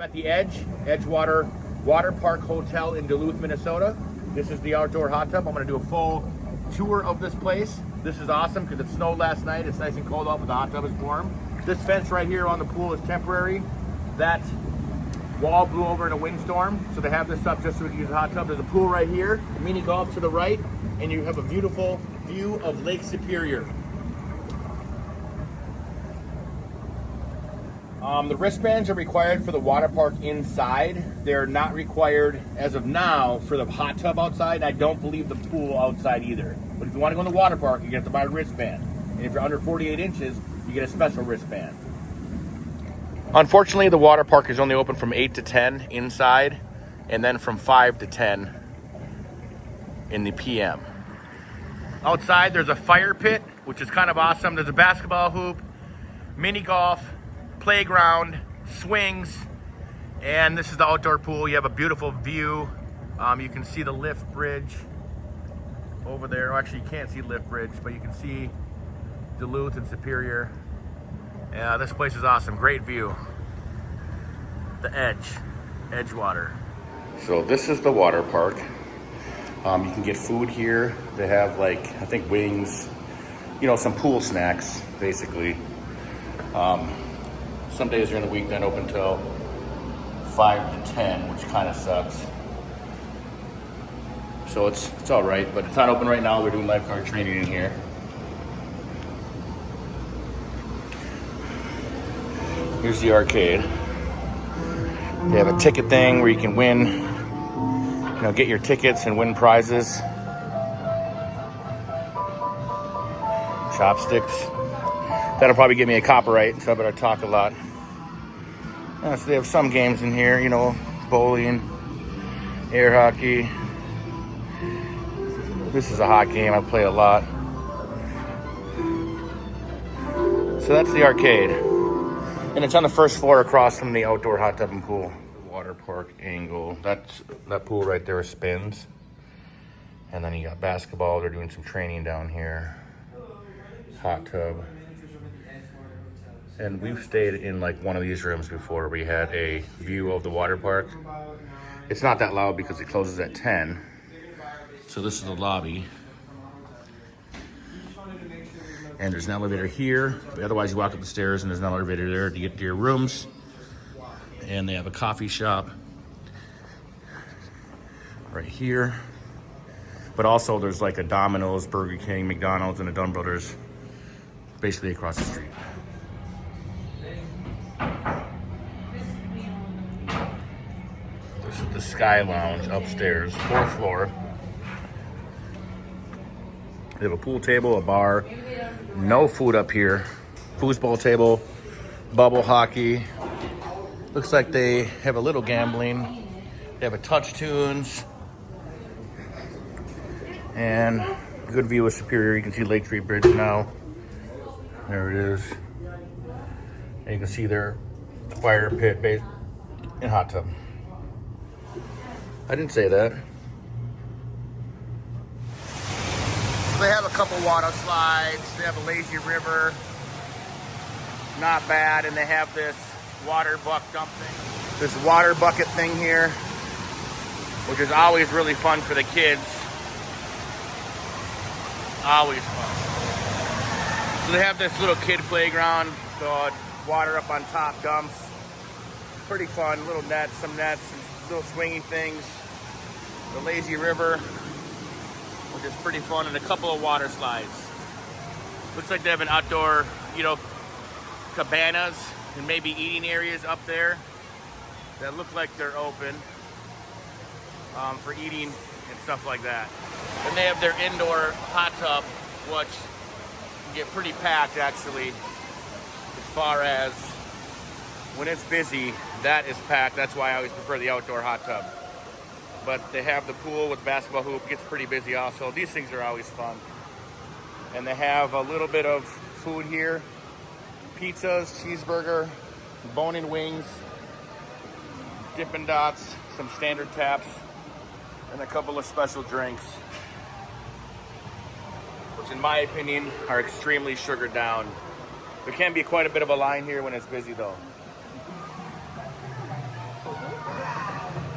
at the Edgewater Waterpark Hotel in Duluth, Minnesota. This is the outdoor hot tub. I'm gonna do a full tour of this place. This is awesome because it snowed last night. It's nice and cold out, but the hot tub is warm. This fence right here on the pool is temporary. That wall blew over in a windstorm, so they have this up just so we can use the hot tub. There's a pool right here, a mini golf to the right, and you have a beautiful view of Lake Superior. The wristbands are required for the water park inside. They're not required as of now for the hot tub outside. I don't believe the pool outside either. But if you want to go in the water park, you have to buy a wristband. And if you're under 48 inches, you get a special wristband. Unfortunately, the water park is only open from 8 to 10 inside, and then from 5 to 10 in the PM. Outside, there's a fire pit, which is kind of awesome. There's a basketball hoop, mini golf, playground, swings, and this is the outdoor pool. You have a beautiful view. You can see the lift bridge over there. Well, actually, you can't see lift bridge, but you can see Duluth and Superior. Yeah, this place is awesome. Great view. The Edgewater. So this is the water park. You can get food here. They have, like, I think wings, you know, some pool snacks, basically. Some days during the week they're open till 5 to 10, which kind of sucks. So it's all right, but it's not open right now. We're doing lifeguard training in here. Here's the arcade. They have a ticket thing where you can win, you know, get your tickets and win prizes. Chopsticks. That'll probably give me a copyright, so I better talk a lot. So they have some games in here, you know, bowling, air hockey. This is a hot game I play a lot. So that's the arcade. And it's on the first floor across from the outdoor hot tub and pool. Water park angle. That pool right there spins. And then you got basketball. They're doing some training down here. Hot tub. And we've stayed in like one of these rooms before. We had a view of the water park. It's not that loud because it closes at 10. So this is the lobby. And there's an elevator here. Otherwise, you walk up the stairs and there's an elevator there to get to your rooms. And they have a coffee shop right here. But also there's like a Domino's, Burger King, McDonald's, and a Dunn Brothers basically across the street. This is the Sky Lounge upstairs, 4th floor. They have a pool table, a bar, no food up here. Foosball table, bubble hockey. Looks like they have a little gambling. They have a touch tunes. And good view of Superior. You can see Lake Street Bridge now. There it is. And you can see their fire pit base and hot tub. I didn't say that. They have a couple water slides. They have a lazy river. Not bad. And they have this water bucket dump thing. This water bucket thing here, which is always really fun for the kids. Always fun. So they have this little kid playground. So water up on top dumps. Pretty fun. Little nets, some nets, and little swingy things. The lazy river, which is pretty fun, and a couple of water slides. Looks like they have an outdoor, you know, cabanas and maybe eating areas up there that look like they're open for eating and stuff like that. And they have their indoor hot tub, which can get pretty packed actually. As far as when it's busy, that is packed. That's why I always prefer the outdoor hot tub. But they have the pool with basketball hoop. Gets pretty busy also. These things are always fun. And they have a little bit of food here. Pizzas, cheeseburger, bone-in wings, Dippin' Dots, some standard taps, and a couple of special drinks, which in my opinion are extremely sugared down. There can be quite a bit of a line here when it's busy though.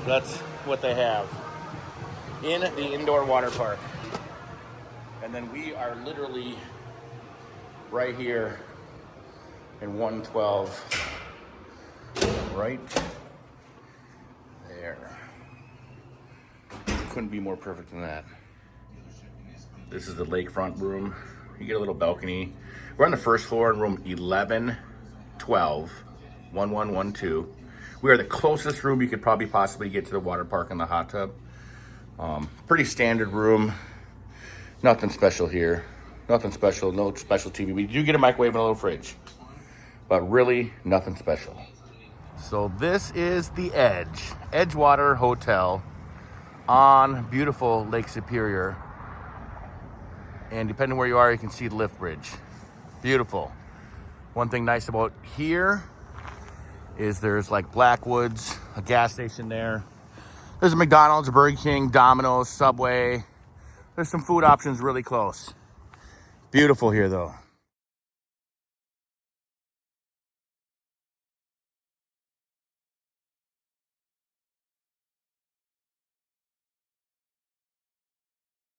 That's what they have in the indoor water park. And then we are literally right here in 112, right there. Couldn't be more perfect than that. This is the lakefront room. You get a little balcony. We're on the first floor in room 1112, 1112. We are the closest room you could probably possibly get to the water park and the hot tub. Pretty standard room. Nothing special here. Nothing special, no special TV. We do get a microwave and a little fridge, but really nothing special. So this is the Edgewater Hotel on beautiful Lake Superior. And depending where you are, you can see the lift bridge. Beautiful. One thing nice about here is there's like Blackwoods, a gas station there. There's a McDonald's, a Burger King, Domino's, Subway. There's some food options really close. Beautiful here though.